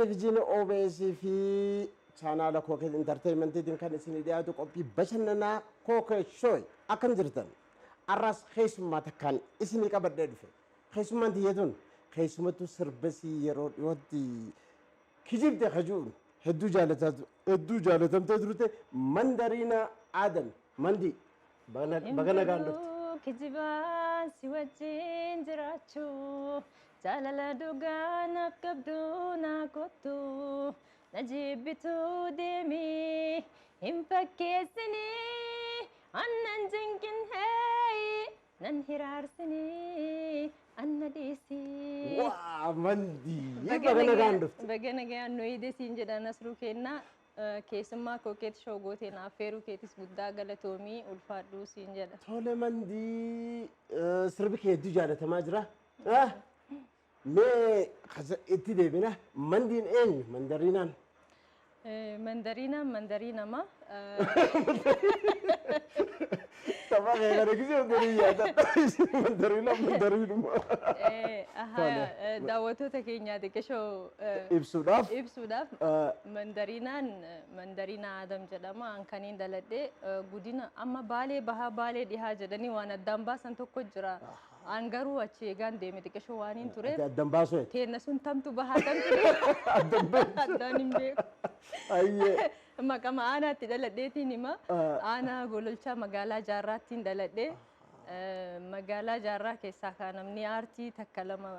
televiziyoona OBS fi chaanaala Kookee Entertainmentiin kan isin dhiyaatu qophii bashannanaa Kookee Show akkam jirtan arras keessummaa takkaan isinii qabadhee dhufe keessummaan tiyyatuun keessumattuu sirbasii yeroo dhiyootti kijibde kajuun hedduu jaalatamtee turte Mandariina Aadan Mandi bagana gaandofte. Kijibaan si wajjin jiraachuu jaalala dhugaa naaf qabdu naa kottu na jibbituu deemii hin fakkeessinii annan jinqin heeyi nan hiraarsinii anna dhiisii. Waa Mandi bagana gaandofte. Bagana gaandoo hidesiin jedha Nasruu kennaa. Keessummaa Kookee Show gooteen affeeruu keetis guddaa galatoomii ulfaadhuu siin jedha. Tole Mandi sirbi kee hedduu jaalatamaa jira. Mee itti deebina Mandiin eenyu Mandariinaan? Mandariinaan mandariinama. Tapha kee kana gisee hundanii yaadadha. Mandariinuma. Daawwattoota keenyaa xiqqeeshoo ibsuudhaaf Mandariina Aadam jedhama. Ankaniin daladhee godina amma Baalee bahaa Baalee dhihaa jedhanii waan addaan baasan tokko jira. An garuu achi eegaan deeme xiqqeeshoo waan hin tureef. Addaan baasoo? Teenna sun tamtu bahaa tamtu addaan hin beeku. Ayyee. Maqama aanaatti daladheetiin hima. Aanaa Gololchaa magaalaa Jaarraattiin daladhee. Magaalaa Jaarraa keessaa kan namni aartii takka lama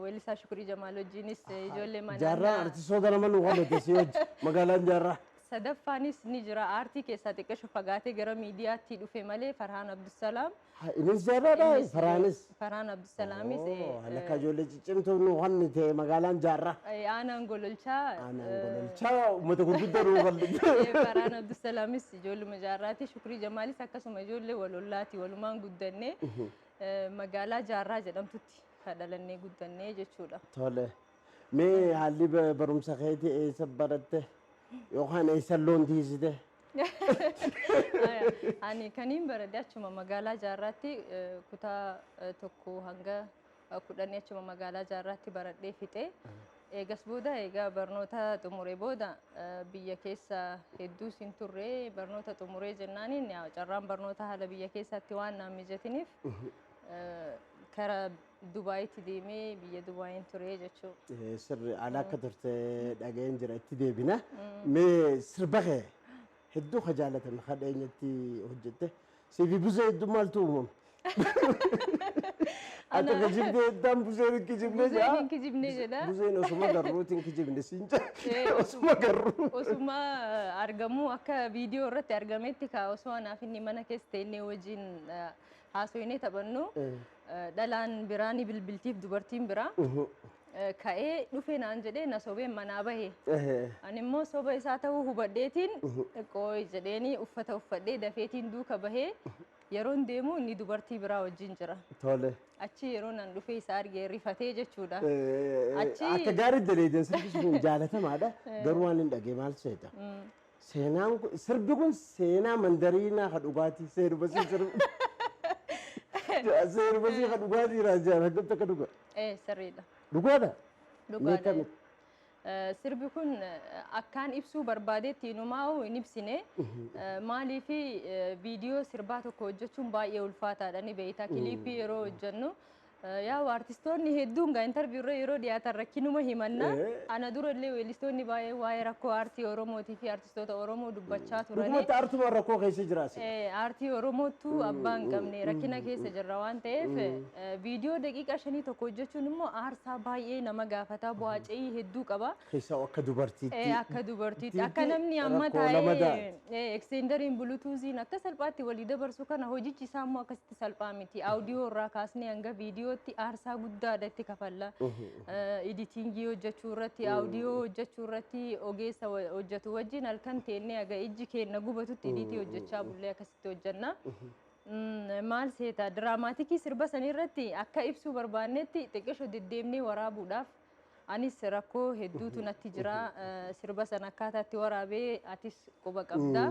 Weellisaa Shukurii Jamaal wajjinis ijoollee manaa. Jaarraa artistoota nama nu qabate si wajji magaalaan Jaarraa. Sadaffaanis ni jira aartii keessaa xiqqeeshoo fagaatee gara miidiyaatti dhufe malee Farhaan Abdusalaam. Innis Jaarraadha Farhaanis. Farhaan Abdusalaamis. Lakka ijoollee ciccimtuu nu wanni ta'e magaalaan Jaarraa. Aanaan Gololchaa. Aanaan Gololchaa uummata gurguddaa nu qalbii. Farhaan Abdusalaamis ijoollee Jaarraati. Shukurii Jamaalis akkasuma ijoollee walollaati walumaan guddannee magaalaa Jaarraa jedhamtutti kadhalannee guddannee jechuudha. Tole. Mee haalli barumsa keetii eessa baratte yookaan eessa loon tiisite? Ani kaniin baradhe achuma magaalaa Jaarraatti kutaa tokko hanga 10 achuma magaalaa Jaarraatti baradhee fixee. Eegas booda egaa barnoota xumuree booda biyya keessa hedduu sin turre barnoota xumuree jennaaniin carraan barnoota haala biyya keessatti waan naan mijatiniif kara Dubaayitti deemee biyya Dubaayin ture jechuudha. Sirri ala akka turte dhaga'een jira itti deebina. Mee sirba kee hedduu ka jaalatame ka dheenyatti hojjette sifi buzee hedduu maaltu uumame? Ati kijibdee heddaan buzeen hin kijibne jedha? Buzeen hin kijibne jedha. Buzeen osuma garruuti hin kijibne siin jedha. Osuma garruu. Osuma argamu akka viidiyoo irratti argametti ka osoo anaaf inni mana keessa teennee wajjin haasoinee taphannu dhalaan biraanii bilbiltiif dubartiin biraa. Ka'ee dhufee naan jedhee na sobeen manaa bahe. Ani immoo soba isaa ta'uu hubadheetiin qooyi jedheeni uffata uffadhee dafeetiin duuka bahee yeroon deemu inni dubartii biraa wajjin jira. Tole. Achi yeroo nan dhufee isa argee rifatee jechuudha. Akka gaarii daleedan sirbi sun jaalatamaadha. Garuu waan hin dhagee maal seeta? Seenaan sirbi kun seenaa Mandariinaa ka dhugaatii seerubasii sirbi. Seerubasii ka dhugaatii raajaa haggamta ka dhuga? Sirriidha. Dhugaadha? Dhugaadha. Sirbi kun akkaan ibsuu barbaadeetti inumaa'u hin ibsine maalii fi viidiyoo sirbaa tokko hojjechuun baay'ee ulfaataadha ni beektaa kiliipii yeroo hojjennu yaa artistoonni hedduun gaa intarviirra yeroo dhiyaatan rakkinuma himanna ana dura illee weellistoonni baay'ee waa'ee rakkoo aartii Oromootii fi artistoota Oromoo dubbachaa turani. Dhugumatti aartuma rakkoo keessa jiraasi. Aartii Oromootu abbaa hin qabne rakkina keessa jirra waan ta'eef viidiyoo daqiiqaa 5 tokko hojjechuun immoo aarsaa baay'ee nama gaafata bu'aacii hedduu qaba. Keessa akka dubartiitti. Akka dubartiitti akka namni amma taa'ee eksteendariin bulutuuziin akka salphaatti walii dabarsu kana hojichi isaa immoo akkasitti salphaa miti. Audiyoo irraa kaasnee hanga viidiyoo aarsaa guddaadha itti kafalla. Editingii hojjechuu irratti, audiyoo hojjechuu irratti ogeessa hojjetu wajjin halkan teennee aga ijji keenya gubatutti editii hojjechaa bullee akkasitti hojjenna. Maal seeta diraamaatikii sirba sanii irratti akka ibsuu barbaannetti xiqqeeshoo deddeemnee waraabuudhaaf anis rakkoo hedduutu natti jira sirba sana akkaataatti waraabee atis quba qabda.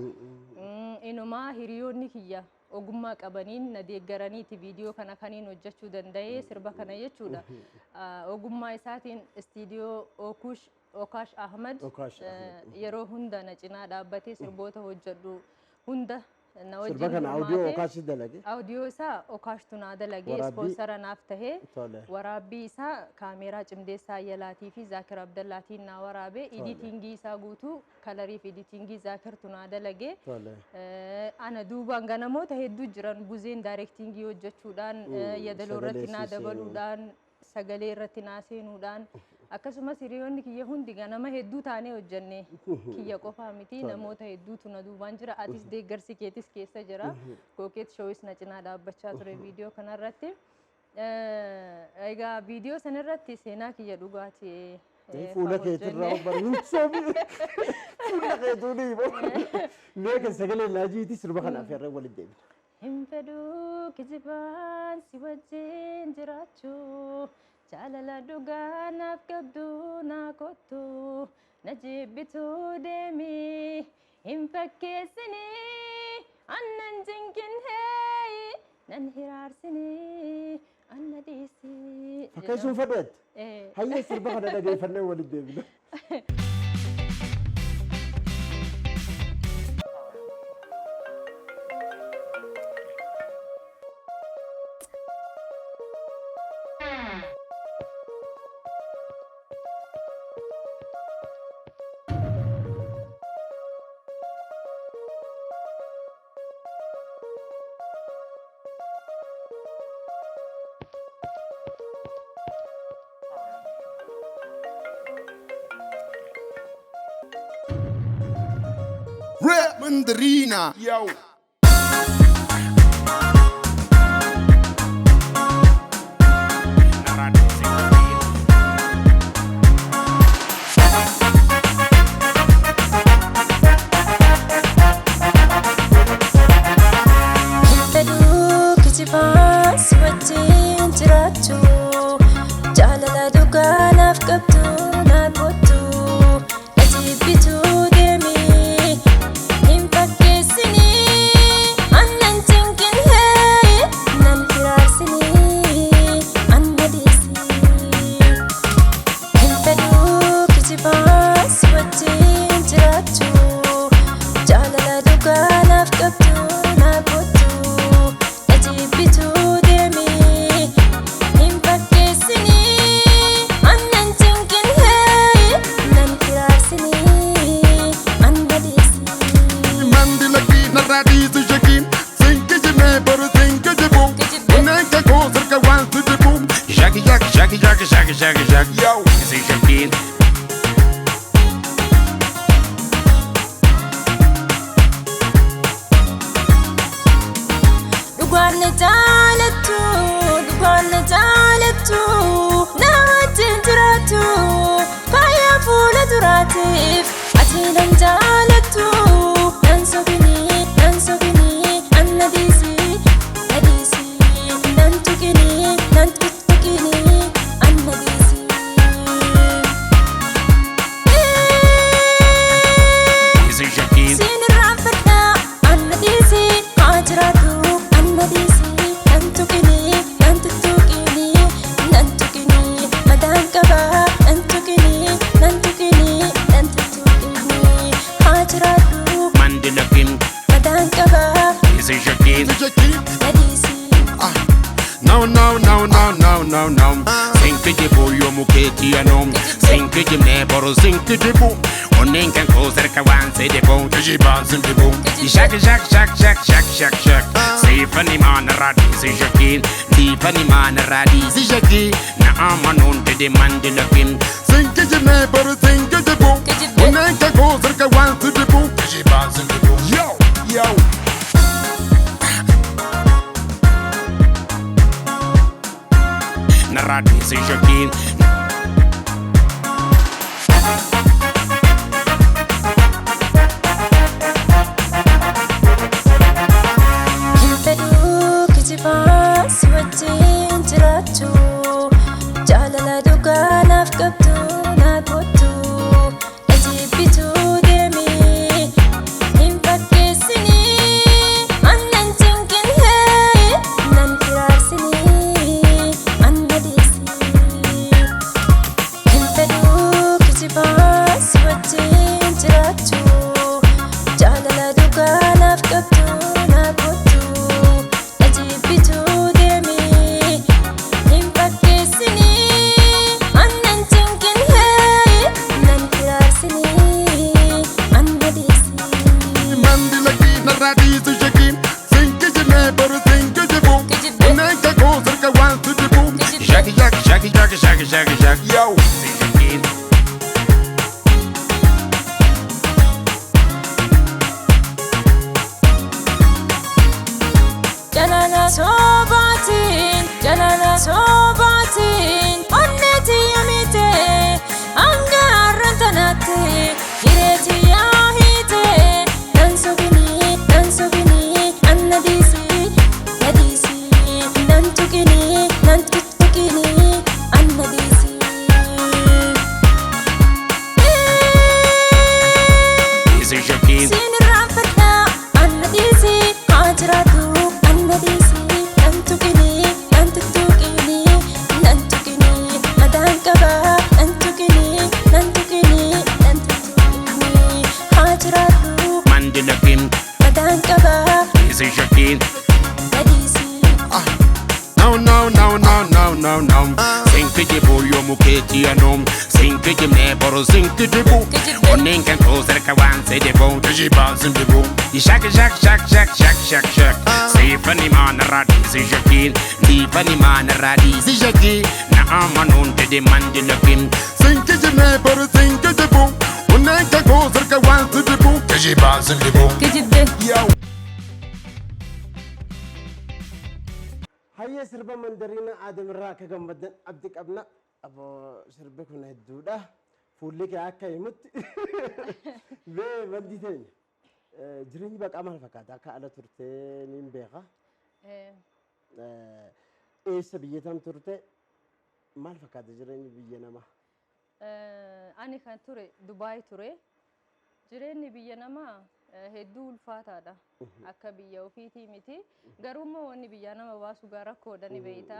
Inumaa hiriyoonni kiyya ogummaa qabaniin na deeggaraniiti viidiyoo kana kaniin hojjechuu danda'ee sirba kana jechuudha. Ogummaa isaatiin istiidiyoo Ookush Okash Ahmed yeroo hunda na cinaa dhaabbatee sirboota hojjedhu hunda na wajjin sirba kana audio Okash dalage audio isaa Okash tunaa dalage sponsora naaf tahee waraabbii isaa kaameeraa cimdeessaa Yalaatii fi Zaakir Abdallaatiin na waraabe editingii isaa guutuu kalarii fi editingii Zaakir tunaa dalage ana duubaan ganamoota hedduu jiran buzeen directingii hojjechuudhaan yadaloo irratti na dabaluudhaan sagalee irratti na seenuudhaan akkasumas hiriyoonni kiyya hundi ganama hedduu taanee hojjenne kiyya qofaa miti namoota hedduutu na duubaan jira atis deeggarsi keetis keessa jira Kookeet Shoowis na cinaa dhaabbachaa ture viidiyoo kanarratti egaa viidiyoo sanarratti seenaa kiyya dhugaati fuula keetirraa barumsoomi fuula keetuuni mee kan sagalee laajiiti sirba kanaaf irra waliin deebina hin fedhuu kijibaan si wajjin jiraachuu jaalala dhugaa naaf qabdu naa kottu na jibbituu deemi hin fakkeessinii annan jinkinhee nan hiraarsini anna dhiisi fakkeessuun fedheet hayyee sirba kana dhageeffannee waliin deebina Rap Mandarina, yo. Yo, this is Shaquille. Duguanne jaalatu, namatti jiratu, kaya fuula duraatiif ati nan jaalatu, nan sobini, anna diisi, nan tuqini, anna diisi. This is Shaquille. Sinirraan fedha, anna diisi, haa jiraatu. No. Sink the boy, you muketi anom. Sink the neighbor, sink the boom. Onen can close the kawan, say the bone, the bounce in the boom. Shack. Say funny man, radi, say Shaquille. The funny man, radi, say Shaquille. Na man on the man, the looking. Sink the neighbor, sink the boom. Onen can close the kawan, say the boom, the bounce in the boom. Yo. Narrati, say Shaquille. Hintadu kijibaa si wajjin jiraatu, jaalala dhugaa naaf qabdu naa kottu, na soobaatiin onneeti yamite hanga arrantanatti jireeti yaahite nan sobini anna diisi nan tuqini anna diisi Easy Shakin. sinirraanfadha anna diisi haa jiraatu anna diisi nan tuqini madaan qaba nan tuqini haa jiraatu Mandela Kim. madaan qaba Easy Shakin. na diisi No. Sinki jibu yo muketi anom. Sinki jimne boro sinki jibu. Onen kan ko serka wan se debu. Jiba sindibu. Shak. Sifani man radi si Shakin. Difani man radi si Shakin. Na amanon te de Mandela Kim. Sinki jimne boro sinki jibu. Onen kan ko serka wan se debu. Jiba sindibu. kijibbe Yo. هيا سربا مندرينا آدم الراكة جنبدن أبدك أبنا أبو سربك من الدودة فولك عكا يمت بندي تاني جريني بق أمال فكاتا كألا ترتين بيغا إيش بيتم ترتين مال فكاتا جريني بيجنا ما ani kan ture Dubai ture jireenyi biyya namaa hedduu ulfaataadha akka biyya ofiitii miti garuu wanni biyya nama baasu gara koodani beeyta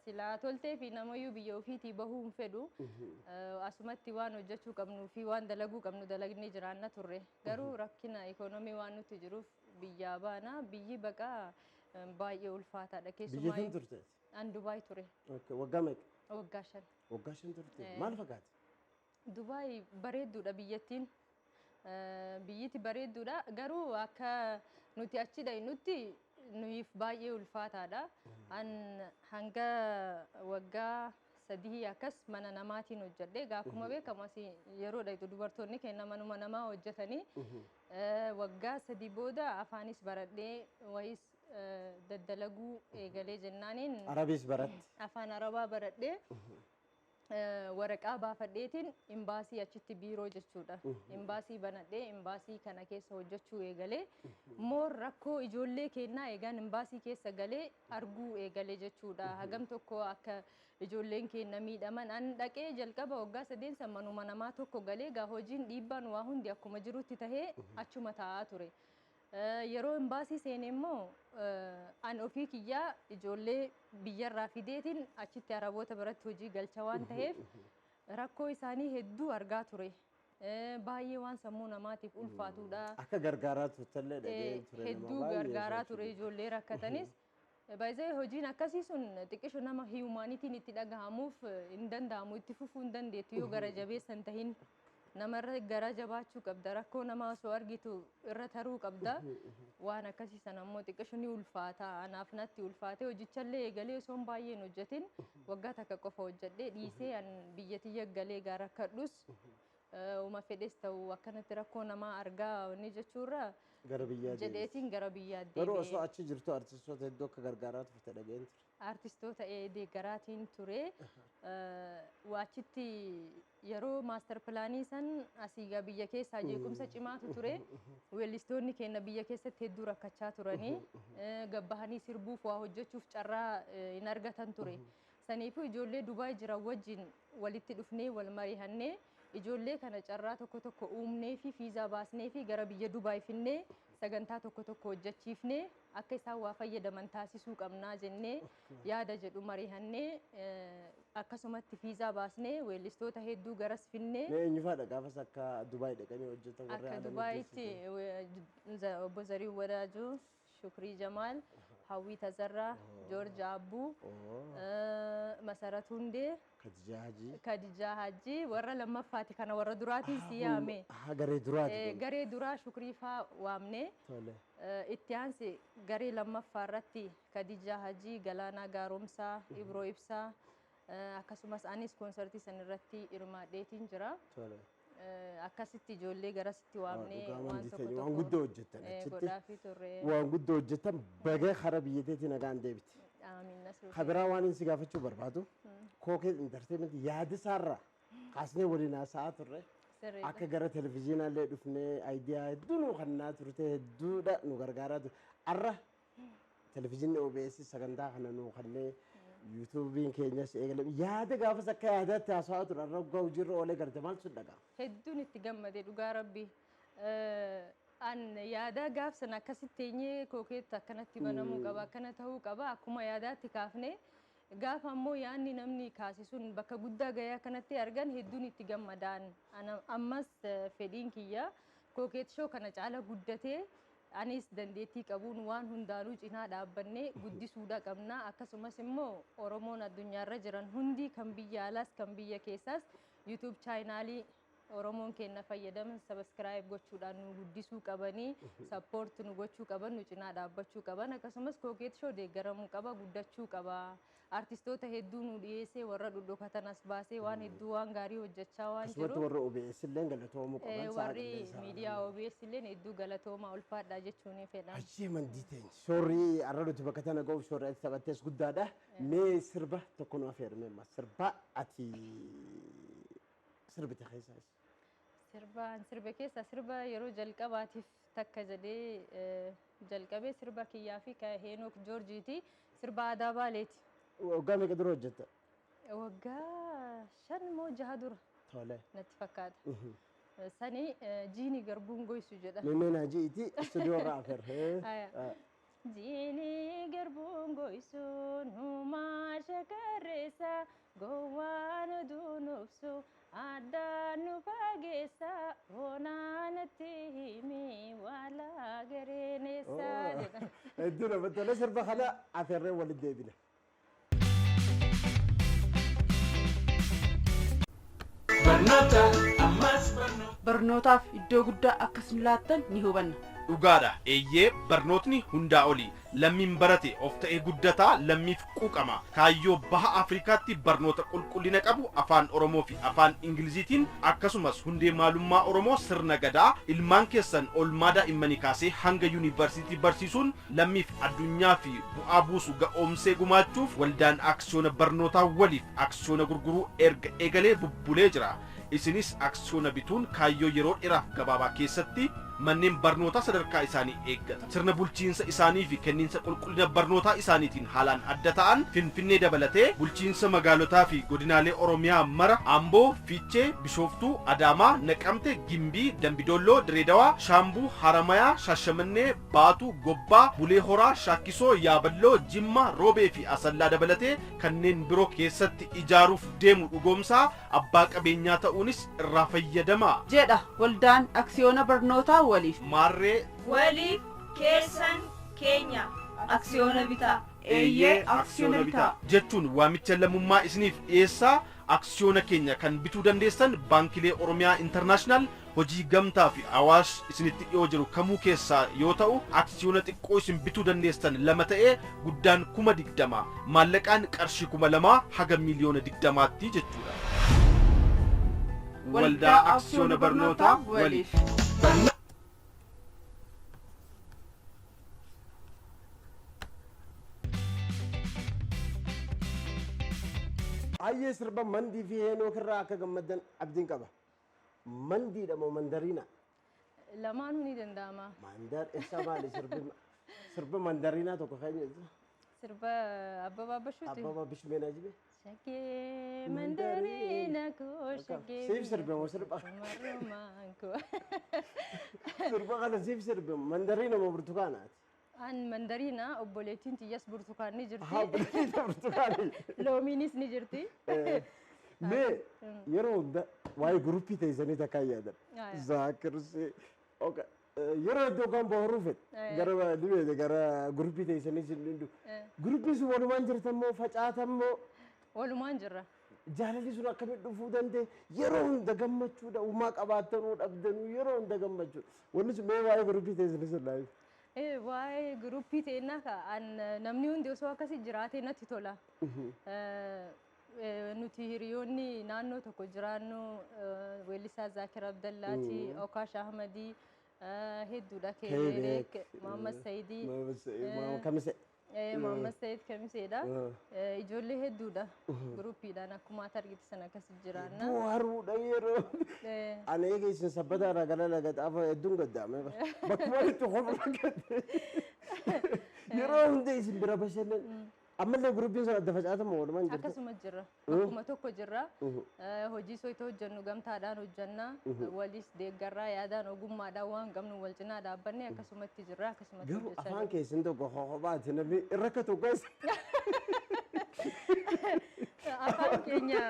silaa toltee fi namayyuu biyya ofiitii bahuu hin fedhu asumatti waan hojjechuu qabnuu fi waan dalaguu qabnu dalagnee jiraanna turre garuu rakkina ikoonomii waan nuti jiruuf biyya baana biyyi baqaa baay'ee ulfaataadha keessumaa بيجتم ترتين an Dubai ture وقامك waggaa 5 وقاشن ترتين مال فكات Dubai bareedduudha biyyattiin biyyiti bareedduudha garuu akka nuti achi dhaynutti nuyiif baay'ee ulfaataadha an hanga waggaa 3 akkas mana namaatiin hojjedhe gaakuma beekamu yeroo dhaytu dubartoonni kenna manuma namaa hojjetanii waggaa 3 booda afaanis baradhee wayis daddalaguu eegalee jennaaniin عربيس برد afaan arabaa baradhee waraqaa baafadheetiin imbaasii achitti biiroo jechuudha. Imbaasii banadhee imbaasii kana keessa hojjechuu eegalee moor rakkoo ijoollee kennaa eegaan imbaasii keessa galee arguu eegalee jechuudha. Hagam tokko akka ijoolleen kenna miidhaman an dhaqee jalqaba waggaa 3 manuma namaa tokko galee gaa hojiin dhiibbaan waa hundi akkuma jirutti tahee achuma taa'aa ture. yeroo imbaasii seenee immoo an ofii kiyyaa ijoollee biyyarraa fideetiin achitti araboota biratti hojii galcha waan ta'eef rakkoo isaanii hedduu argaa ture. Baay'ee waan sammuu namaatiif ulfaatudha. akka gargaaraa turtellee dhagee ture Hedduu gargaaraa ture ijoollee rakkatanis. Baay'ee hojiin akkasii sun xiqqisho nama hiyumaanitiin itti dhagahamuuf hin danda'amu itti fufuu hin dandeettu yoo gara jabeessan tahin. Namarra gara jabaachuu qabda rakkoo nama osoo argitu irra taruu qabda waan akkasii sana ammoo xiqqisho ni ulfaata anaaf natti ulfaate hojichallee eegalee osoo baay'een hojjetin waggaa takka qofa hojjedhee dhiisee an biyyatiyya galee gara kadhus uma fedhes ta'u akkanatti rakkoo namaa argaa inni jechuurra gara biyyaa jedheetiin gara biyyaa garuu osoo deebi'ee achi jirtu artistoota hedduu akka gargaaraa turte dhageen ture. artistoota deeggaraatiin ture waachitti yeroo maaster pilaanii san asii biyya keessaa jeequmsa cimaatu ture weellistoonni keenya biyya keessatti hedduu rakkachaa turanii gabbahanii sirbuuf waa hojjechuuf carraa hin argatan ture saniifuu ijoollee Dubaay jiran wajjin walitti dhufnee wal mari'annee ijoollee kana carraa tokko uumnee fi fiizaa baasnee fi gara biyya Dubaay finnee sagantaa tokko hojjechiifnee akka isaan waa fayyadaman taasisuu qabnaa jennee yaada jedhu mari'annee akkasumatti fiizaa baasnee weellistoota hedduu garas finnee eenyu faadha gaafas akka Dubaay dhaqanii hojjetan warra akka aadaa Dubaayitti obbo Zarii Wadaajoo Shukrii Jamaal Hawwii Tazarraa Joorj Abbuu Masarat Hundee Kadijaa Hajji warra lammaffaati kana warra duraatiin siyaame garee duraati garee duraa Shukrii faa waamne itti aansi garee lammaffaa irratti Kadijaa Hajji Galaanaa Gaaromsaa Ibroo Ibsaa akkasumas anis koonsartii san irratti hirmaadheetiin jira. Akkasitti ijoollee garasitti waamnee waan tokko waan guddoo hojjetan achitti godhaafii turre. waan guddoo hojjetan bagee hara biyyateetiin nagaan deebite. Amiin Nasruu. Kabiraa waan inni si gaafachuu barbaadu kookee intarteementii yaada isaarraa kaasnee waliin haasa'aa turre Sirriidha. akka gara televizyiinaallee dhufnee aayidiyaa hedduu nu kannaa turte hedduudha nu gargaaraa ture. Arra televizyiinni OBS sagantaa kana nu kannee yuutuubiin keenyas eegalame yaada gaafas akka yaadaatti haasa'aa ture arra waggaa hojiirra oolee garte maaltu dhagaa? Hedduun itti gammade dhugaa rabbi. An yaada gaafsan akkasitti teenyee kookeetti akkanatti banamuu qaba akkana ta'uu qaba akkuma yaadaatti kaafne gaafa ammoo yaanni namni kaase sun bakka guddaa gahee akkanatti argan hedduun itti gammadaan. Ammas fedhiin kiyya kookeet shoo kana caala guddatee anis dandeettii qabuun waan hundaanuu cinaa dhaabbannee guddisuudha qabna akkasumas immoo Oromoon addunyaarra jiran hundi kan biyya alaas kan biyya keessaas YouTube chaanaalii Oromoon keenya fayyadaman subscribe gochuudhaan nu guddisuu qabanii support nu gochuu qaban nu cinaa dhaabbachuu qaban akkasumas kookeet shoo deeggaramuu qaba guddachuu qaba artistoota hedduu nu dhiyeessee warra dhudhokatan as baasee waan hedduu waan gaarii hojjechaa waan jiru Akkasumas warra OBS illee galatoomuu qaban warri miidiyaa OBS illee hedduu galatoomaa ulfaadha jechuun fedhan. Achii mandii teenya. Shoorrii arra nuti bakka tana ga'uuf shoorrii ati taphattees guddaadha. Mee sirba tokko nu affeerame amma sirba ati sirbite keessaa. Sirba keessa sirba yeroo jalqabaatiif takka jedhee jalqabee sirba kiyyaa fi Heenok Joorjiiti sirba aadaa Baaleeti. Waggaa meeqa dura hojjetta? Waggaa 5 moo 6 dura Tole. natti fakkaata. Sani jiini garbuun goysu jedha. Mimee naa ji'iti istuudiyoo irraa affeer. Jiini garbuun goysu numaa shakarreessa gowwaan dunuufsu addaan nu fageessa oonaanatti himi wala gareenessa jedha. Hedduu namatti tola sirba kana affeerree waliin deebina. Barnootaaf iddoo guddaa akkasiin laattan ni hubanna. Dhugaadha eeyyee barnootni hundaa oli lammiin barate of ta'ee guddataa lammiif quuqama kaayyoo baha Afrikaatti barnoota qulqullina qabu afaan Oromoo fi afaan Ingiliziitiin akkasumas hundee maalummaa Oromoo sirna gadaa ilmaan keessan olmaa daa'immanii kaasee hanga yuunivarsiitii barsiisuun lammiif addunyaa fi bu'aa buusu ga'oomsee gumaachuuf waldaan aksiyoona barnootaa waliif aksiyoona gurguruu erga eegalee bubbulee jira. Isinis aksiyoona bituun kaayyoo yeroo dheeraaf gabaabaa keessatti manneen barnootaa sadarkaa isaanii eeggata. Sirna bulchiinsa isaanii fi kenniinsa qulqullina barnootaa isaaniitiin haalaan adda ta'an Finfinnee dabalatee bulchiinsa magaalotaa fi godinaalee Oromiyaa mara Amboo, Fiichee, Bishooftuu, Adaamaa, Naqamte, Gimbii, Dambidolloo, Direedawaa, Shaambuu, Haramayaa, Shaashamannee, Baatuu, Gobbaa, Bulee Horaa, Shaakkisoo, Yaaballoo, Jimmaa, Roobee fi Asallaa dabalatee kanneen biroo keessatti ijaaruuf deemu dhugoomsaa abbaa qabeenyaa ta'uunis irraa fayyadamaa jedha waldaan aksiyoona barnootaa waliif. Maarree waliif keessan keenya aksiyoona bitaa. Eeyyee aksiyoona bitaa jechuun waamicha lammummaa isiniif dhiyeessaa aksiyoona keenya kan bituu dandeessan baankilee Oromiyaa Internaashinaal hojii gamtaa fi Awaash isinitti dhiyoo jiru kamuu keessaa yoo ta'u aksiyoona xiqqoo isin bituu dandeessan lama ta'ee guddaan 20,000 maallaqaan qarshii 2,000 haga miliyoona 20tti jechuudha. Waldaa aksiyoona barnootaa waliif. Ayyee sirba mandii fi Heenok irraa akka gammaddan abdiin qaba. Mandiidha moo mandariina? Lamaanuu ni danda'ama. Mandar isa maali sirba mandariinaa tokko kan jedhu. Sirba Abbabaa Bashuuti. Abbabaa Bishmeenaa jibe. Shakee mandariina koo shakee. Siif sirbe moo sirba? Marrumaan koo. Sirba kana siif sirbe mandariina moo burtukaanaati? An mandariina obboleettiin tiyyas burtukaan ni jirti. Haa burtukaana burtukaani. Loomiinis ni jirti. Mee yeroo hunda waa'ee guruppii teessanii takkaa yaadan. Zaakirsi. Yeroo iddoo kan booruu fedhe gara dhibee gara guruppii teessanii sin dhindu. Guruppiin sun walumaan jirtan moo facaatan moo Walumaan jirra. jaalalli sun akkamitti dhufuu danda'e yeroo hunda gammachuudha uumaa qabaattanuu dhabdanuu yeroo hunda gammachuudha. Wanni sun mee waa'ee guruppii teessanii sin laayu. Waa'ee guruppii teennaa ka'an namni hundi osoo akkasii jiraatee natti tola. Nuti hiriyoonni naannoo tokko jiraannu weellisaa Zaakir Abdallaati, Okaash Ahmadii hedduudha Keebeek, Muhammad Saidii. Muhammad Said Kamiseedha. Ijoollee hedduudha. Gruupiidhaan akkuma ati argite sana akkas jiraanna. Bu'aaruudha yeroo. Ani eega isin sabbata irraa gara laga xaafaa hedduun gaddaame. Bakkuma itti horra gadde. Yeroo hunda isin bira bashannan. Ammallee gurupiin sana adda facaatama walumaan jirti. Akkasuma jirra. Akkuma tokko jirra. Hojii soita hojjennu gamtaadhaan hojjannaa. Walis deeggarraa yaadaan ogummaadhaan waan qabnu wal cinaa dhaabbannee akkasumatti jirra. Akkasumatti Garuu afaan keessan tokko hobaati namni irra ka tokko isa. Afaan keenya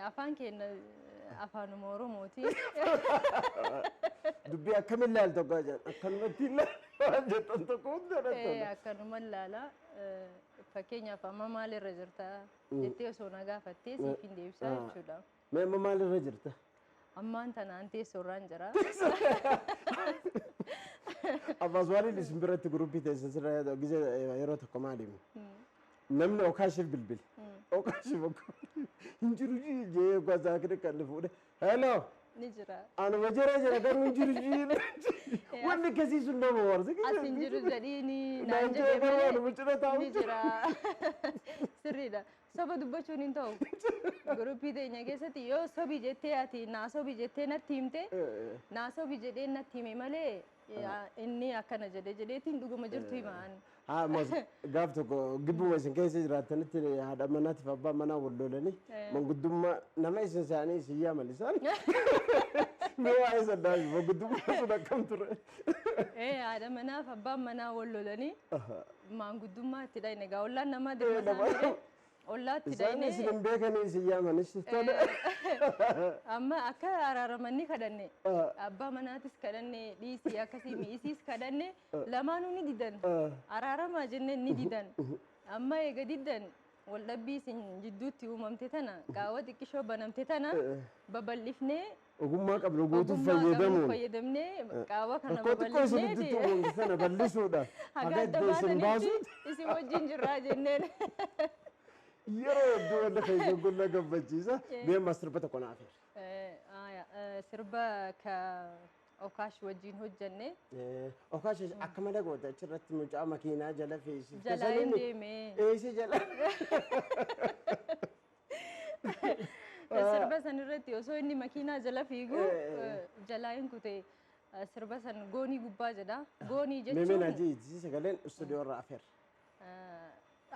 afaan keenya afaanuma Oromooti. Dubbii akkamiin laal tokko jedhan akkanumatti laal jettan tokko hunda irratti. Akkanuma laala. Fakkeenyaaf amma maalirra jirta jettee osoo na gaafattee siif hin deebisaa jechuudha. Mee amma maalirra jirta? Ammaan tanaan teessoorraan jira. Abbas waaliin isin biratti guruppii teessan sirra yeroo tokko maaliimi? Namni okaashiif bilbile. Okaashiif hin jiru jee gwasaa kiri kan fuudhe. Hello. Ni jira. Anuma jira garuu hin jiru jee. Wanni akkasii sun nama warsa. As hin jiru jedhiini naan jedhee garuu anuma cina taa'u. Ni jira. Sirriidha. Soba dubbachuun hin ta'u. Guruppii teenya keessatti yoo sobi jettee ati naa sobi jettee natti himte naa sobi jedhee natti hime malee inni akkana jedheetiin dhuguma jirtu himaan. Haa mas gaaf tokko gibbuma isin keessa jiraatanitti haadha manaatiif abbaa manaa wal lolanii manguddummaa nama isin isaanii isin yaaman isaan. Mee waa'ee saddaati manguddummaa sun akkam ture. Haadha manaaf abbaan manaa wal lolanii manguddummaatti dhayne egaa ollaan namaa deemaa ollaatti dhayne. Isaan isin beekanii isin yaamanis tole. Amma akka araaramanii kadhanne abbaa manaatis kadhanne dhiisii akkasii mi'isiis kadhanne lamaanuu ni didan araaramaa jennee ni didan amma eega didan wal dhabbii isin jidduutti uumamte tana qaawwa xiqqishoo banamte tana babal'ifnee ogummaa qabnu guutuuf fayyadamnee qaawwa kana babal'ifnee sana bal'isuudha. Haga adda baasanitti isin wajjin jirraa jenneen. Yeroo hedduu wanta keessa golla gammachiisa. Deemaa sirba tokko naaf sirba ka Okaash wajjin hojjenne. Okaash akka malee goota achirratti mucaa makiinaa jala feesifte. Jalaa hin deemee. Eessi jala. Sirba san irratti osoo inni makiinaa jala fiigu jalaa hin kute sirba san goonii gubbaa jedha. Goonii jechuun. Meemeen ajiiti sagaleen istuudiyoo irraa afeera.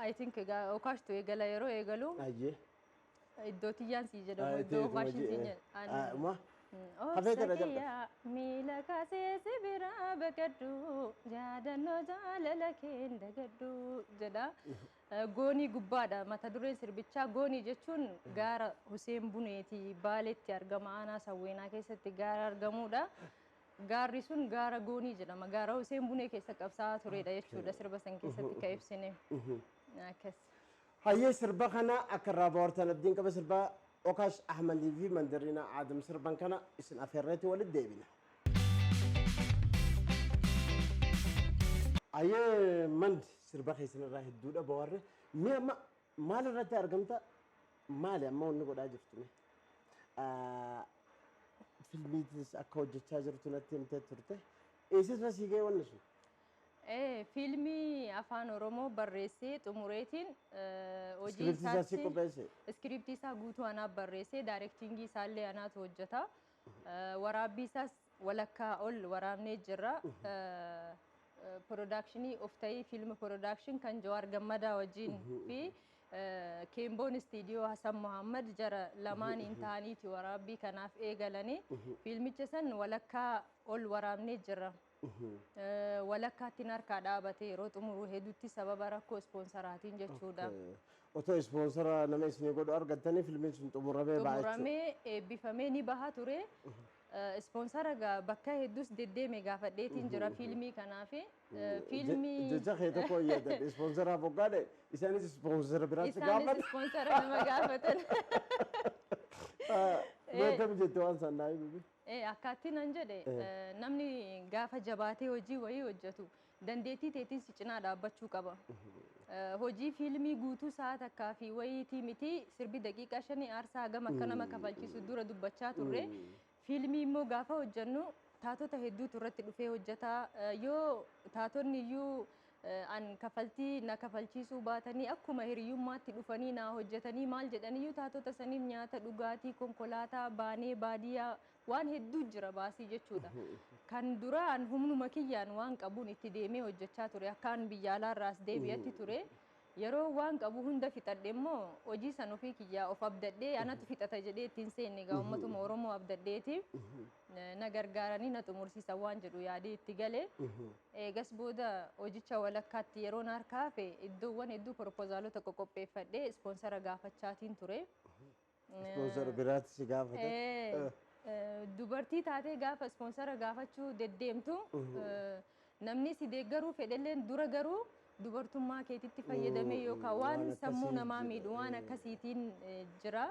I think Okaash tu eegala yeroo eegalu. Ayyee. Iddoo tiyyaan sii jedhamu iddoo Okaashin sii jedhamu. Sakiyaa miila kaasee sibiraa baqadhu yaadannoo jaalala keen dagadhu jedha. Goonii gubbaadha mata dureen sirbichaa. Goonii jechuun gaara Huseen Buneeti Baaleetti argama aanaa Sawweenaa keessatti gaara argamuudha. Gaarri sun gaara Goonii jedhama. Gaara Huseen Bunee keessa qabsaa'aa turedha jechuudha sirba san keessatti ka ibsine. Akkas. Hayyee sirba kana akka irraa bawartan abdiin qaba sirba Okaash Ahmadii fi Mandariina Aadam sirban kana isin afeerreetti walitti deebina. Hayyee mandi sirba keessan irraa hedduudha bawarre. Mee amma maal irratti argamta? Maali amma wanni godhaa jirtu? Filmiitis akka hojjechaa jirtu natti himtee turte. Eessirra sii ga'e wanni sun? Fiilmii afaan Oromoo barreessee xumureetiin hojii isaatti qopheesse. Iskiriptii isaa guutuu anaaf barreessee daayirektingii isaallee anaatu hojjeta. Waraabbii isaas walakkaa ol waraabnee jirra. Produkshinii of ta'ii fiilmi produkshin kan Jawaar Gammadaa wajjin fi Keemboon istiidiyoo Hasan Muhammad jara lamaaniin ta'aniiti waraabbii kanaaf eegalanii fiilmicha san walakkaa ol waraabnee jirra. Walakkaattiin harkaa dhaabatee yeroo xumuruu hedduutti sababa rakkoo ispoonsaraatiin jechuudha. Otoo ispoonsara nama isinii godhu argattanii fiilmiin sun xumuramee ba'a jechuudha. Xumuramee eebbifamee ni baha ture. Ispoonsara bakka hedduus deddeeme gaafadheetiin jira fiilmii kanaaf. Fiilmii jecha kee tokko iyyatan ispoonsaraaf hoggaadhe isaanis ispoonsara biraatti gaafatan. Isaanis ispoonsara nama gaafatan. Beekam jette waan sannaa himu. Akkaattiin nan jedhe namni gaafa jabaatee hojii wayii hojjetu dandeettii teetiin si cinaa dhaabbachuu qaba. Hojii fiilmii guutuu sa'aa takkaa fi wayiitii miti sirbi daqiiqaa 5 aarsaa hagam akka nama kafalchiisu dura dubbachaa turre. Fiilmii immoo gaafa hojjennu taatota hedduutu irratti dhufee hojjetaa yoo taatonni iyyuu an kafaltii na kafalchiisuu baatanii akkuma hiriyyummaatti dhufanii na hojjetanii maal jedhaniyyuu taatota saniif nyaata dhugaatii konkolaataa baanee baadiyyaa waan hedduu jira baasii jechuudha. Kan duraan humnuma kiyyaan waan qabuun itti deemee hojjechaa ture akkaan biyya alaarraas deebi'atti ture. Yeroo waan qabu hunda fixadhe immoo hojii san ofii kiyyaa of abdadhee anatu fixata jedhee ittiin seenne egaa uummatuma Oromoo abdadheeti na gargaaranii na xumursiisan waan jedhu yaadee itti galee eegas booda hojicha walakkaatti yeroon harkaa hafe iddoowwan hedduu propoozaalota qopheeffadhee ispoonsara gaafachaatiin ture. Ispoonsara biraatti si gaafata. Dubartii taatee gaafa ispoonsara gaafachuu deddeemtu namni si deeggaruu fedhelleen dura garuu dubartummaa keetitti fayyadamee yookaan waan sammuu namaa miidhu waan akkasiitiin jira.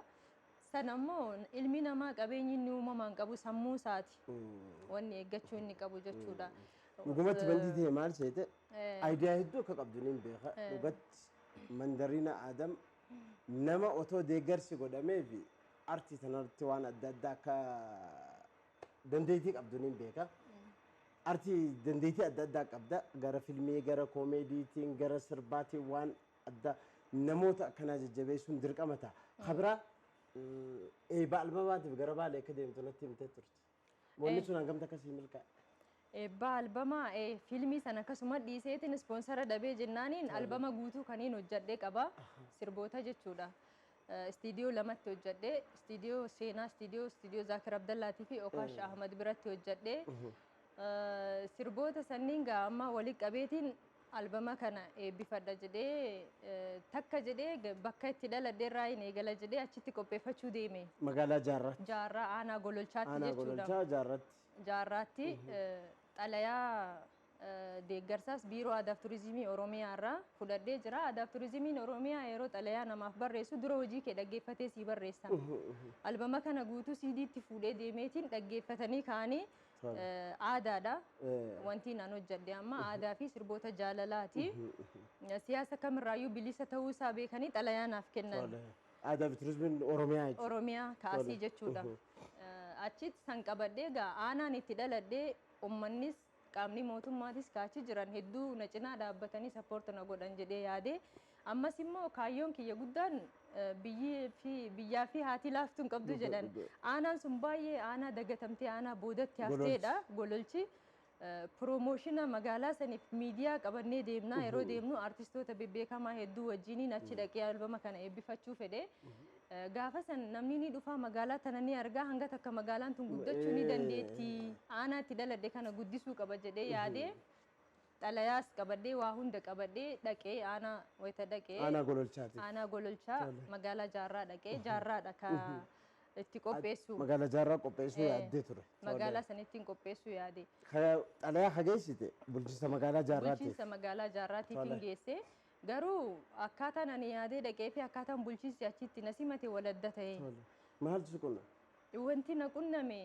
San ammoo ilmi namaa qabeenyi inni uumamaan qabu sammuu isaati. Wanni eeggachuu inni qabu jechuudha. Dhugumatti bandii ta'e maal seete aayidiyaa hedduu akka qabdu niin beeka. Dhugatti mandariina Aadam nama otoo deeggarsi godhamee fi artii sanarratti waan adda addaa akka dandeettii qabdu niin beeka. Artii dandeettii adda addaa qabda gara filmii gara koomeediitiin gara sirbaatiin waan adda namoota akkanaa jajjabeessuun dirqama ta'a. Kabira eebba albamaatiif gara baalee akka deemtu natti himtee turte. Wanni sun hangamta akkasii milkaa'e. Eebba albamaa filmii sana akkasuma dhiiseetiin ispoonsara dhabee jennaaniin albama guutuu kaniin hojjadhee qaba sirboota jechuudha. Istiidiyoo lamatti hojjadhee istiidiyoo seenaa istiidiyoo Zaakir Abdallaatii fi Okaash Ahmad biratti hojjadhee sirboota sanniin gaa amma walitti qabeetiin albama kana eebbifadha jedhee takka jedhee bakka itti dhaladhee irraa hin eegala jedhee achitti qopheeffachuu deeme. Magaalaa Jaarraatti. Jaarraa aanaa Gololchaatti jechuudha. Aanaa Gololchaa Jaarraatti. Jaarraatti xalayaa deeggarsaas biiroo aadaaf turizimii Oromiyaa irraa fudhadhee jira. Aadaaf turizimiin Oromiyaa yeroo xalayaa namaaf barreessu dura hojii kee dhaggeeffatee sii barreessan. Albama kana guutuu siidiitti fuudhee deemeetiin dhaggeeffatanii kaanii aadaadha. Wanti naan hojjedhe amma aadaa fi sirboota jaalalaati. Siyaasa kamirraayyuu bilisa ta'uu isaa beekanii xalayaa naaf kennan. Aadaa fi turizimiin Oromiyaa jechuudha. Oromiyaa kaasii jechuudha. Achitti san qabadhee gaa aanaan itti dhaladhee uummannis qaamni mootummaatis kaachi jiran hedduu na cinaa dhaabbatanii sappoorti na godhan jedhee yaade. Ammas immoo kaayyoon kiyya guddaan biyyaa fi haati laaftuun qabdu jedhan. Aanaan sun baay'ee aanaa dagatamtee aanaa boodatti hafteedha. Gololchi piroomoshina magaalaa saniif miidiyaa qabannee deemnaa yeroo deemnu artistoota bebbeekamaa hedduu wajjiniin achi dhaqee albama kana eebbifachuu fedhe. Gaafa san namni ni dhufa magaalaa tana ni argaa hanga takka magaalaan tun guddachuu ni dandeetti. Aanaa itti dhaladhe kana guddisuu qaba jedhee yaadee xalayaas qabadhee waa hunda qabadhee dhaqee aanaa wayita dhaqee aanaa Gololchaati. Aanaa Gololchaa magaalaa Jaarraa dhaqee Jaarraadha ka itti qopheessu. Magaalaa Jaarraa qopheessuu yaaddee ture. Magaalaa sanittiin qopheessuu yaade. Xalayaa hageessite bulchiinsa magaalaa Jaarraatiif. Bulchiinsa magaalaa Jaarraatiif hin geesse. Garuu akkaataan ani yaadee dhaqee fi akkaataan bulchiinsi achitti na simate wal adda ta'e. Maaltu si qunna? Wanti na qunname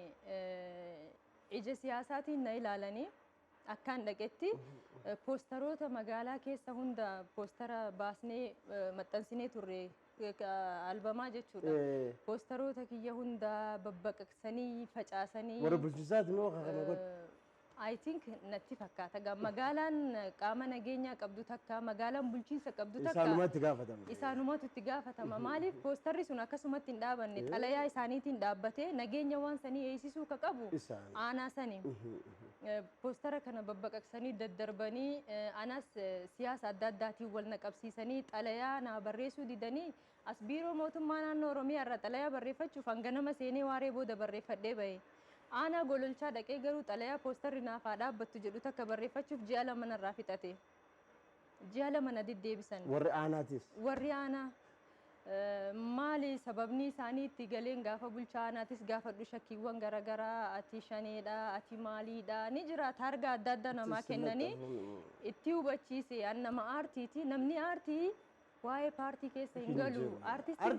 ija siyaasaatiin na ilaalanii akkaan dhaqetti poostaroota magaalaa keessa hunda poostara baasnee maxxansinee turre albamaa jechuudha. Poostaroota kiyya hunda babbaqaqsanii facaasanii. Warra bulchiinsaati moo kana godhe? I think natti fakkaata. Magaalaan qaama nageenyaa qabdu takka magaalaan bulchiinsa qabdu takka isaanumatti gaafatama. Isaanumatu itti gaafatama. Maaliif poostarri sun akkasumatti hin dhaabanne xalayaa isaaniitiin dhaabbatee nageenya waan sanii eegsisuu ka qabu aanaa sani. Poostara kana babbaqaqsanii daddarbanii anas siyaasa adda addaatiin wal naqabsiisanii xalayaa naa barreessuu didanii as biiroo mootummaa naannoo Oromiyaa irraa xalayaa barreeffachuuf hanga nama seenee waaree booda barreeffadhee bahe. Aanaa Gololchaa dhaqee garuu xalayaa poostarri naaf haa dhaabbattu jedhu takka barreeffachuuf ji'a lama narraa fixate. Ji'a lama na deddeebisan. Warri aanaatis. Warri aanaa maali sababni isaanii itti galeen gaafa bulchaa aanaatis gaafadhu shakkiiwwan garaagaraa ati shaneedha ati maaliidha ni jira taargaa adda addaa namaa kennanii itti hubachiise an nama aartiiti namni aartii waa'ee paartii keessa hin galu artistiin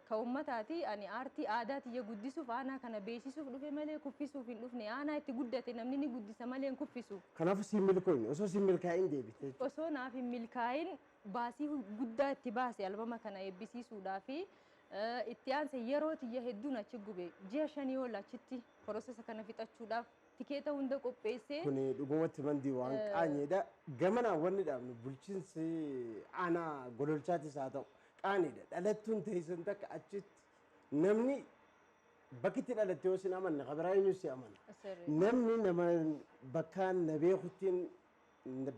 ka ummataati ani aartii aadaa tiyya guddisuuf aanaa kana beeksisuuf dhufe malee kuffisuuf hin dhufne aanaa itti guddate namni ni guddisa malee hin kuffisu. Kanaaf siin milkooyne osoo siin milkaa'in deebite. Osoo naaf hin milkaa'in baasii guddaa itti baase albama kana eebbisiisuudhaa fi itti aanse yeroo tiyya hedduun achi gube ji'a 5 ol achitti processa kana fixachuudhaaf tikeeta hunda qopheessee Kuni dhugumatti mandii waan qaaniidha. Gamanaan wanni dhaabnu bulchiinsi aanaa gololchaatis haa ta'u qaaniidha. Dhalattuun teessan takka achitti namni bakki itti dhalatte yoo sin amanne kabiraa eenyu si amana. Namni nama bakkaan na beekuttiin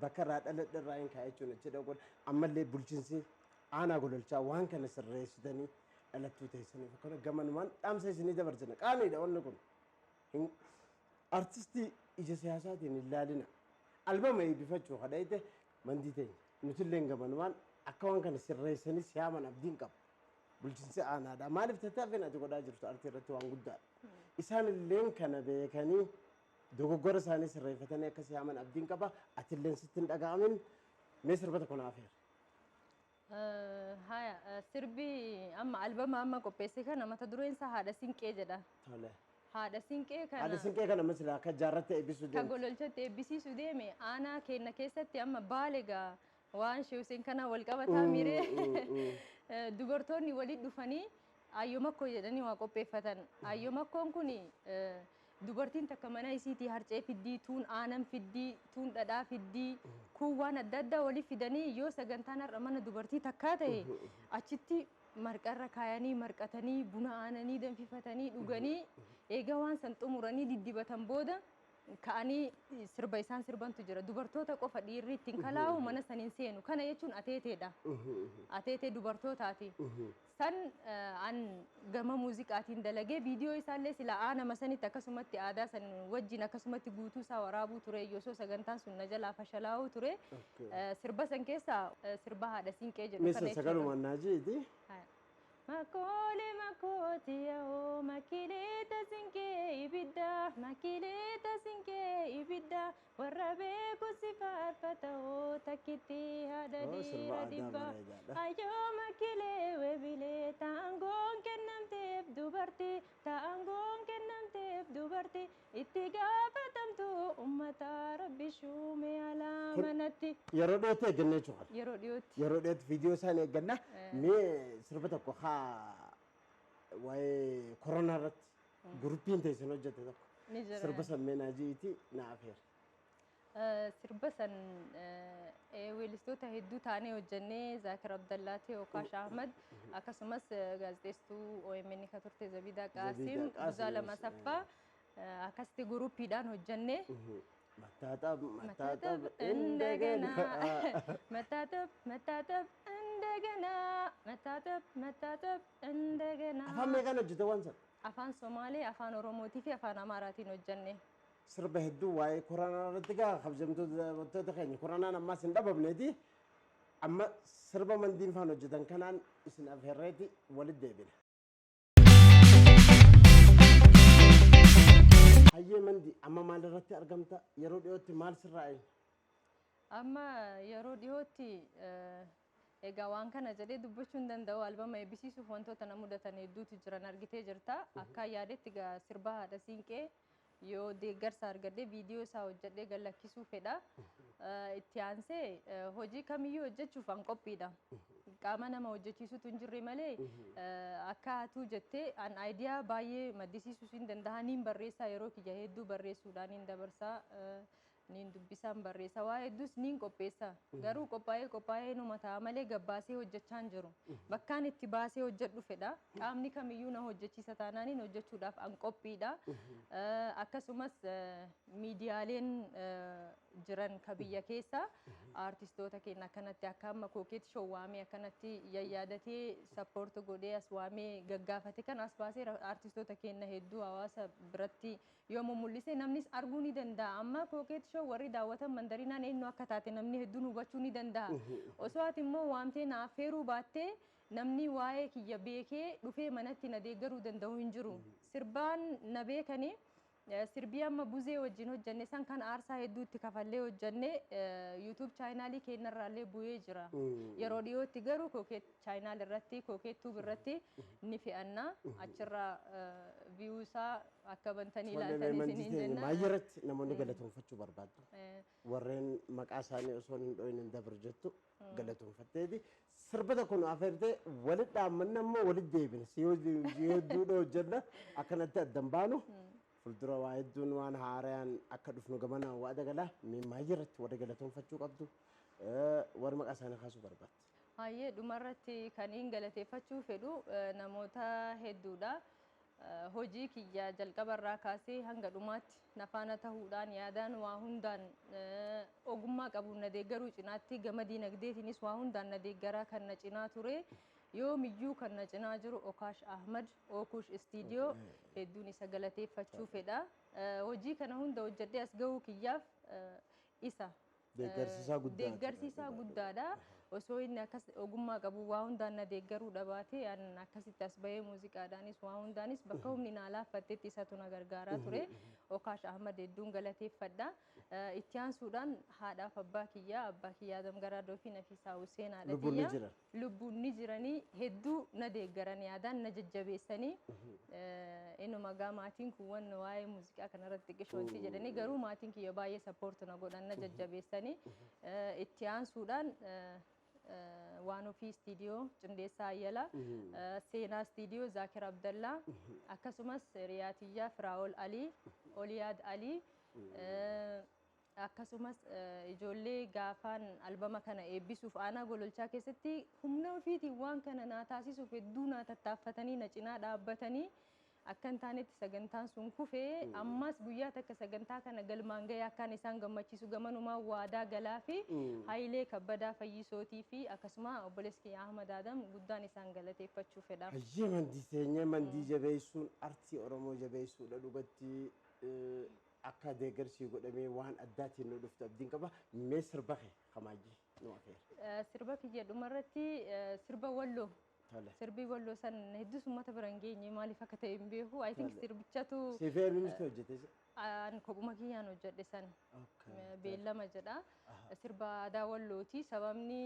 bakka irraa dhaladhe irraa hin kaa'e jechuun achi dhaquun ammallee bulchiinsi aanaa gololchaa waan kana sirreessitanii dhalattuu teessaniif akkana gamanumaan dhaamsa isinii dabarsina. Qaaniidha wanni kun. Artistii ija siyaasaatiin hin ilaalina. Albama eebbifachuu kadhayite mandii teenya. Nuti illee gamanumaan akka waan kana sirreessanii siyaaman abdiin qabu. Bulchiinsi aanaadha. Maaliif tattaaffin ati godhaa jirtu artii irratti waan guddaadha. Isaan illee kana beekanii dogoggora isaanii sirreeffatanii akka siyaaman abdiin qaba. Ati illee sitti hin dhaga'amin mee sirba tokko naaf heera. Haya sirbi amma albama amma qopheesse kana mata dureen isaa haadha siinqee jedha. Tole. Haadha siinqee kana Haadha siinqee kana misila akka jaarratti eebbisuu ka deemu. gololchatti eebbisiisu deeme aanaa keenya keessatti amma baalegaa waan sheewseen kana wal qabataa miree dubartoonni walitti dhufanii ayyomakkoo jedhanii waa qopheeffatan. Ayyomakkoon kun dubartiin takka mana isiitii harcee fiddii tuun aanan fiddii tuun dhadhaa fiddii kun waan adda addaa waliif fidanii yoo sagantaan har'a mana dubartii takkaa ta'e achitti marqarra kaayanii marqatanii buna aananii danfifatanii dhuganii eega waan san xumuranii diddibatan booda ka'anii sirba isaan sirbantu jira. Dubartoota qofa dhiirri ittiin kalaa'u mana saniin seenu. Kana jechuun ateeteedha. Ateetee dubartootaati. San an gama muuziqaatiin dalagee viidiyoo isaallee sila aanama sanitti akkasumatti aadaa san wajjin akkasumatti guutuu isaa waraabuu ture yoosoo sagantaan sun na jalaa fashalaa'uu ture. Sirba san keessaa sirba haadha siinqee jedhu. Meeshaa sagalumaan naajiiti. Makole makoti yao makileta sinke ibida makileta sinke ibida warabe kusifar patao takiti hadadi radiba ayo makile webile tangon kennamtef dubarti ittiga patamtu ummata rabbi shume ala manatti Yeroo dhiyootti eeggannee jira. yeroo dhiyootti viidiyoo isaan eegganna. Mee sirba tokko waa'ee koronaa irratti guruppiin teessan hojjete tokko. ni jira. Sirba sammee naajiiti naaf heera. Sirba san weellistoota hedduu taanee hojjennee Zaakir Abdallaati Okaash Ahmad akkasumas gaazexeessituu OMN ka turte Zabidaa Qaasim Buzaa Lamasaffaa akkasitti guruppiidhaan hojjennee መታጠብ እንደገና መታጠብ እንደገና afaan meeqaan hojjete waan sana afaan Somaalee afaan Oromootii fi afaan Amaaraatiin hojjenne. sirba hedduu waa'ee koronaa irratti gaa kabajamtoota keenya koronaan ammaas hin dhabamneeti amma sirba mandiin faan hojjetan kanaan isin afeerreeti walitti deebina. Hayyee mandi amma maal irratti argamta yeroo dhiyootti maal sirraa eenyu? Amma yeroo dhiyootti egaa waan kana jedhee dubbachuu hin danda'u albama eebbisiisuuf wantoota na mudatan hedduutu jiran argitee jirta. Akka yaadetti egaa sirba haadha siinqee yoo deeggarsa argadhee viidiyoo isaa hojjedhee gallakkisuu fedha. Itti aansee hojii kamiyyuu hojjechuuf an qophiidha. Qaama nama hojjechiisutu hin jirre malee akka hatuu jettee an aayidiyaa baay'ee maddisiisuu hin danda'a. Niin barreessaa yeroo kiyya hedduu barreessuudhaan hin dabarsaa. Niin dubbisaan barreessa waa hedduus niin qopheessa. Garuu qophaa'ee numa ta'a malee gabbaasee hojjechaa hin jiru. Bakkaan itti baasee hojjedhu fedha. Qaamni kamiyyuu na hojjechiisa taanaaniin hojjechuudhaaf an qophiidha. Akkasumas miidiyaaleen jiran ka biyya keessa artistoota keenya akkanatti akka amma kookeetti showwaamee akkanatti yayyaadatee sappoorti godhee as waamee gaggaafate kan as baasee artistoota keenya hedduu hawaasa biratti yoo mul'ise namnis arguu ni danda'a. Amma kookeetti show warri daawwatan mandarinaan eenyu akka taate namni hedduun hubachuu ni danda'a. Osoo ati immoo waamtee na affeeruu baattee namni waa'ee kiyya beekee dhufee manatti na deeggaruu danda'u hin jiru. Sirbaan na beekanii sirbii amma buzee wajjin hojjenne san kan aarsaa hedduu itti kafallee hojjenne YouTube chaayinaalii keenyarraallee bu'ee jira. Yeroo dhiyootti garuu kookeet chaayinaal irratti kookeet tuub irratti ni fe'anna. Achirraa viyuu isaa akka bantanii ilaaltanii isiniin jenna. Baay'eeratti namoonni galatoonfachuu barbaadu. Warreen maqaa isaanii osoo hin dhohin hin dabar jettu galatoonfatteeti. sirbata kun afeertee walit dhaammanna immoo walit deebine si hedduudha hojjenna akkanatti addan baanu fuuldura waa hedduun waan haaraan akka dhufnu gamana waa dagalaa miimmaa jirratti wada galatoonfachuu qabdu warri maqaa isaanii kaasuu barbaadde. Hayyee dhumarratti kan hin galateeffachuu fedhu namoota hedduudha. Hojii kiyya jalqabarraa kaasee hanga dhumaatti nafaana ta'uudhaan yaadaan waa hundaan ogummaa qabuun na deeggaruu cinaatti gama diinagdeetiinis waa hundaan na deeggaraa kan na cinaa ture yoomiyyuu kan na cinaa jiru Okaash Ahmad Okush Studio hedduun isa galateeffachuu fedha. Hojii kana hunda hojjedhee as gahuu kiyyaaf isa deeggarsiisaa guddaadha. Osoo inni akkas ogummaa qabu waa hundaan na deeggaruu dhabaate an akkasitti as bahee muuziqaadhaanis waa hundaanis bakka humni naa laaffattetti isatu na gargaaraa ture. Okaash Ahmad hedduun galateeffadha. Itti aansuudhaan haadhaaf abbaa kiyyaa Damgaraa fi Nafiisaa Huseenaadha tiyya. Lubbuun ni jiranii hedduu na deeggaran yaadaan na jajjabeessanii innuma gaa maatiin kun waan waa'ee muuziqaa kanarratti xiqqishoonti jedhanii garuu maatiin kiyya baay'ee sappoortu na godhan na jajjabeessanii itti aansuudhaan waan ofii istiidiyoo Cundeessaa Ayyalaa, Seenaa istiidiyoo Zaakir Abdallaa, akkasumas Riyaatiyyaa Firaa'ol Alii, Oliyaad Alii, akkasumas ijoollee gaafaan albama kana eebbisuuf aanaa gololchaa keessatti humna ofiitiin waan kana naa taasisuuf hedduu naa tattaaffatanii na cinaa dhaabbatanii akka hin taanetti sagantaan sun kufee ammas guyyaa takka sagantaa kana galmaan gahee akkaan isaan gammachiisu gamanumaa waadaa galaa fi Hayilee Kabbadaa Fayyisootii fi akkasuma obboleessi kiyya Ahmad Adam guddaan isaan galateeffachuu fedha. Hayyee mandii seenyee mandii jabeessuun artii Oromoo jabeessuudha dhugatti akka deeggarsii godhamee waan addaatiin nu dhuftu abdiin qaba. Mee sirba kee kamaajii nu afeera. Sirba kiyya dhumarratti sirba Walloo. Sirbii Walloo san hedduus uummata bira hin geenye maaliif akka ta'e hin beeku. I think sirbichatu Sifeen inni hojjete an kophuma kiyyaan hojjedhe san beellama jedha. Sirba aadaa Wallooti. Sababni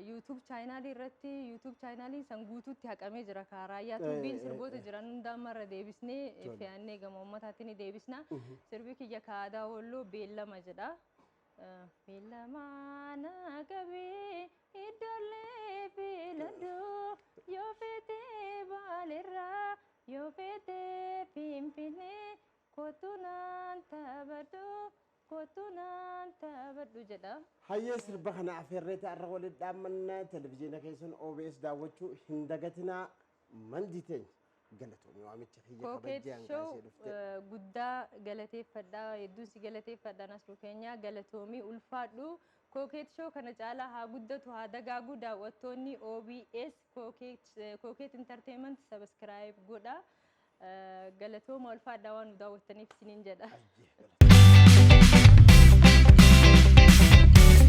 YouTube chaanaalii irratti YouTube chaanaalii san guutuutti haqamee jira kaaraayyaa tuubiin sirboota jiran hundaa marra deebisnee fe'annee gama uummataatti ni deebisna. Sirbi kiyya ka aadaa Walloo beellama jedha. Beellama na qabee iddoolee filadhoo yoo feetee Baalirraa yoo feetee Finfinnee kottu naan taphadhu jedha. Hayyee sirba kana afeerree ta'arra walitti dhaammanna televizyiina keessan OBS daawwachuu hin dagatinaa mandii teenya. Galatoomii waamicha kiyya kabajjaan kaasee dhufte. Guddaa galateeffadhaa hedduun si galateeffadhaa nasru keenya galatoomii ulfaadhu. Kookeet show kana caalaa haa guddatu haa dagaagu daawwattoonni OBS Kookeet Entertainment subscribe godha. Galatooma ulfaadhaa waan nu daawwattaniif isiniin jedha.